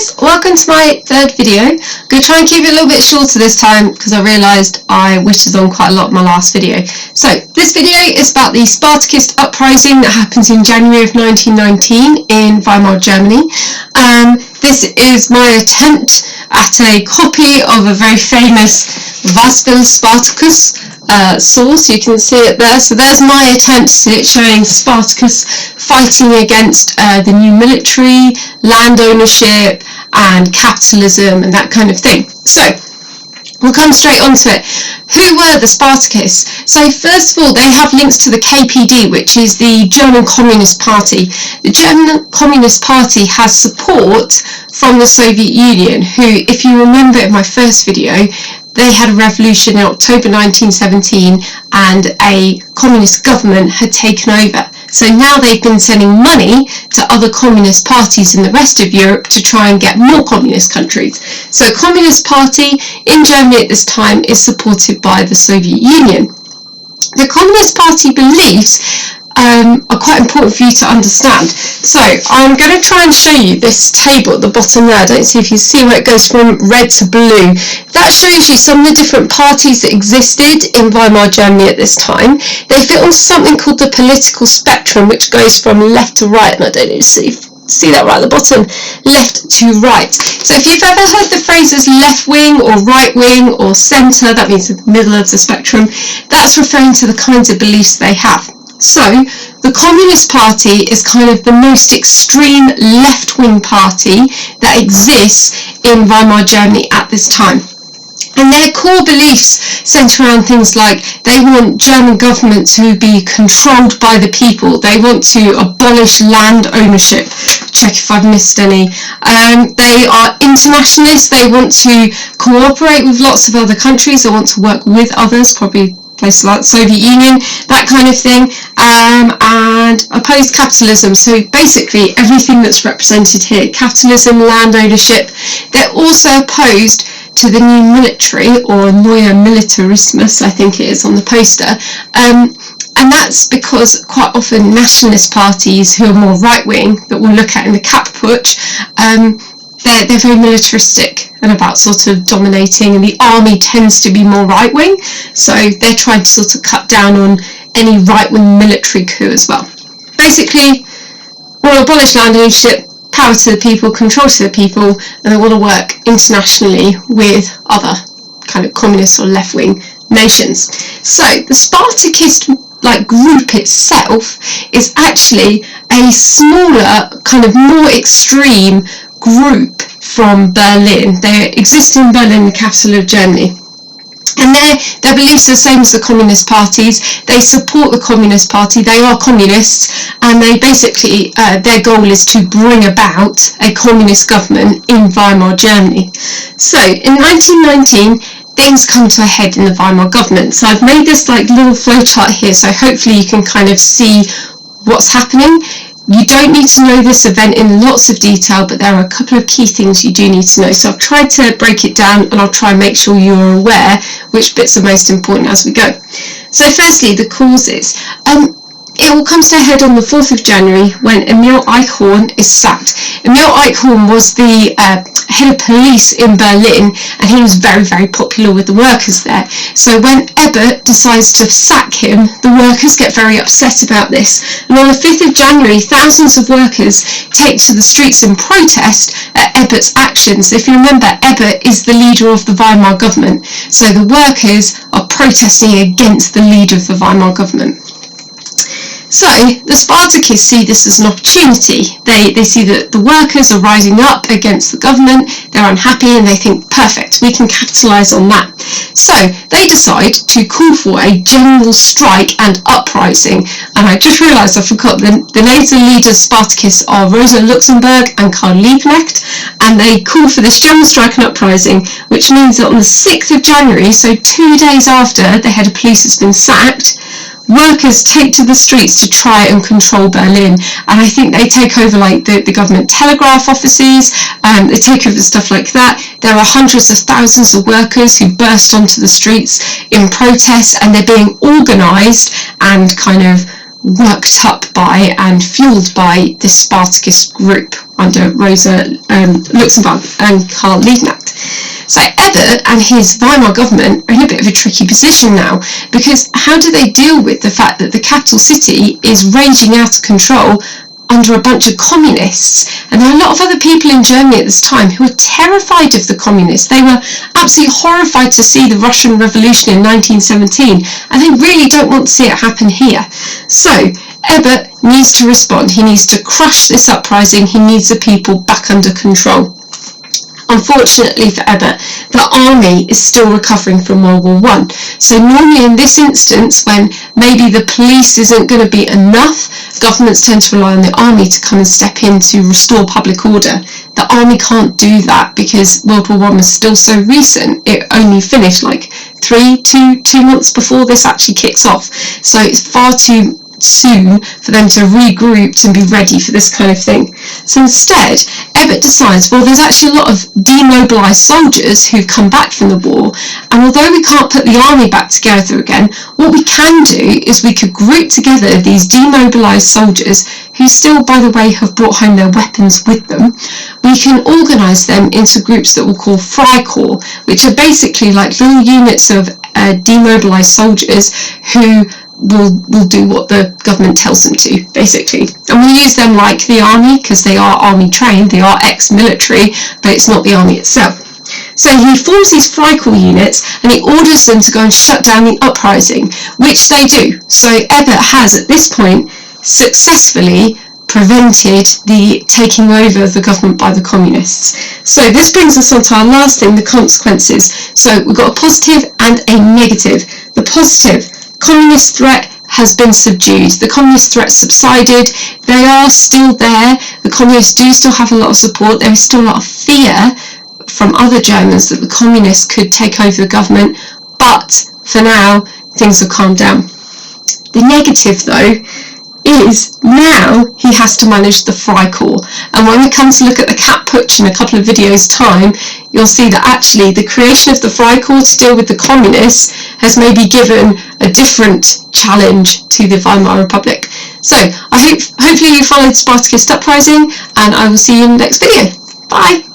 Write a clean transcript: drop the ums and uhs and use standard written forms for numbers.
guys, welcome to my third video. I'm going to try and keep it a little bit shorter this time because I realised I whistled on quite a lot in my last video. So this video is about the Spartacist Uprising that happens in January of 1919 in Weimar, Germany. This is my attempt at a copy of a very famous Spartacus source. You can see it there. So there's my attempt at it, showing Spartacus fighting against the new military, land ownership and capitalism and that kind of thing. So we'll come straight onto it. Who were the Spartacists? So first of all, they have links to the KPD, which is the German Communist Party. The German Communist Party has support from the Soviet Union, who, if you remember in my first video, they had a revolution in October 1917 and a communist government had taken over. So now they've been sending money to other communist parties in the rest of Europe to try and get more communist countries. So Communist Party in Germany at this time is supported by the Soviet Union. The Communist Party beliefs are quite important for you to understand. So I'm going to try and show you this table at the bottom there. I don't see if you see where it goes from red to blue. That shows you some of the different parties that existed in Weimar Germany at this time. They fit onto something called the political spectrum, which goes from left to right, and I don't know if you see that right at the bottom, left to right. So if you've ever heard the phrases left wing or right wing or centre, that means the middle of the spectrum, that's referring to the kinds of beliefs they have. So the Communist Party is kind of the most extreme left-wing party that exists in Weimar Germany at this time. And their core beliefs centre around things like they want German government to be controlled by the people. They want to abolish land ownership. Check if I've missed any. They are internationalists. They want to cooperate with lots of other countries. They want to work with others, probably places like the Soviet Union, that kind of thing, and oppose capitalism. So basically everything that's represented here, capitalism, land ownership. They're also opposed to the new military, or Neue Militarismus, I think it is on the poster, and that's because quite often nationalist parties who are more right-wing, that we'll look at in the Kaputsch, they're very militaristic and about sort of dominating, and the army tends to be more right-wing, so they're trying to sort of cut down on any right-wing military coup as well. Basically, we'll abolish land ownership, power to the people, control to the people, and they want to work internationally with other kind of communist or left-wing nations. So the Spartacist group itself is actually a smaller, kind of more extreme group from Berlin. They exist in Berlin, the capital of Germany. And their beliefs are the same as the communist parties. They support the Communist Party. They are communists, and they basically, their goal is to bring about a communist government in Weimar Germany. So in 1919, things come to a head in the Weimar government. So I've made this little flowchart here, so hopefully you can kind of see what's happening. You don't need to know this event in lots of detail, but there are a couple of key things you do need to know. So I've tried to break it down, and I'll try and make sure you're aware which bits are most important as we go. So firstly, the causes. It all comes to a head on the 4th of January when Emil Eichhorn is sacked. Emil Eichhorn was the head of police in Berlin, and he was very, very popular with the workers there. So when Ebert decides to sack him, the workers get very upset about this. And on the 5th of January, thousands of workers take to the streets in protest at Ebert's actions. If you remember, Ebert is the leader of the Weimar government. So the workers are protesting against the leader of the Weimar government. So the Spartacists see this as an opportunity. They see that the workers are rising up against the government, they're unhappy, and they think, perfect, we can capitalise on that. So they decide to call for a general strike and uprising. And I just realised I forgot, the names of the leaders of Spartacus are Rosa Luxemburg and Karl Liebknecht, and they call for this general strike and uprising, which means that on the 6th of January, so 2 days after the head of police has been sacked, workers take to the streets to try and control Berlin, and I think they take over the government telegraph offices, they take over stuff like that. There are hundreds of thousands of workers who burst onto the streets in protest, and they're being organised and kind of worked up by and fueled by this Spartacist group under Rosa Luxembourg and Karl Liebknecht. So Ebert and his Weimar government are in a bit of a tricky position now, because how do they deal with the fact that the capital city is raging out of control under a bunch of communists? And there are a lot of other people in Germany at this time who were terrified of the communists. They were absolutely horrified to see the Russian Revolution in 1917, and they really don't want to see it happen here. So Ebert needs to respond. He needs to crush this uprising. He needs the people back under control. Unfortunately for Ebert, the army is still recovering from World War I. So normally in this instance, when maybe the police isn't going to be enough, governments tend to rely on the army to come and step in to restore public order. The army can't do that because World War I was still so recent. It only finished like two months before this actually kicks off. So it's far too soon for them to regroup and be ready for this kind of thing. So instead, Ebert decides, well, there's actually a lot of demobilised soldiers who've come back from the war, and although we can't put the army back together again, what we can do is we could group together these demobilised soldiers who still, by the way, have brought home their weapons with them. We can organise them into groups that we'll call Freikorps, which are basically like little units of demobilised soldiers who will do what the government tells them to, basically. And we'll use them like the army, because they are army trained, they are ex-military, but it's not the army itself. So he forms these Freikorps units and he orders them to go and shut down the uprising, which they do. So Ebert has at this point successfully prevented the taking over of the government by the communists. So this brings us on to our last thing, the consequences. So we've got a positive and a negative. The positive: communist threat has been subdued. The communist threat subsided. They are still there. The communists do still have a lot of support. There is still a lot of fear from other Germans that the communists could take over the government, but for now things have calmed down. The negative, though, is now he has to manage the Freikorps. And when we come to look at the Cat Putsch in a couple of videos' time, you'll see that actually the creation of the Freikorps to deal with the communists has maybe given a different challenge to the Weimar Republic. So hopefully you followed Spartacist Uprising, and I will see you in the next video. Bye!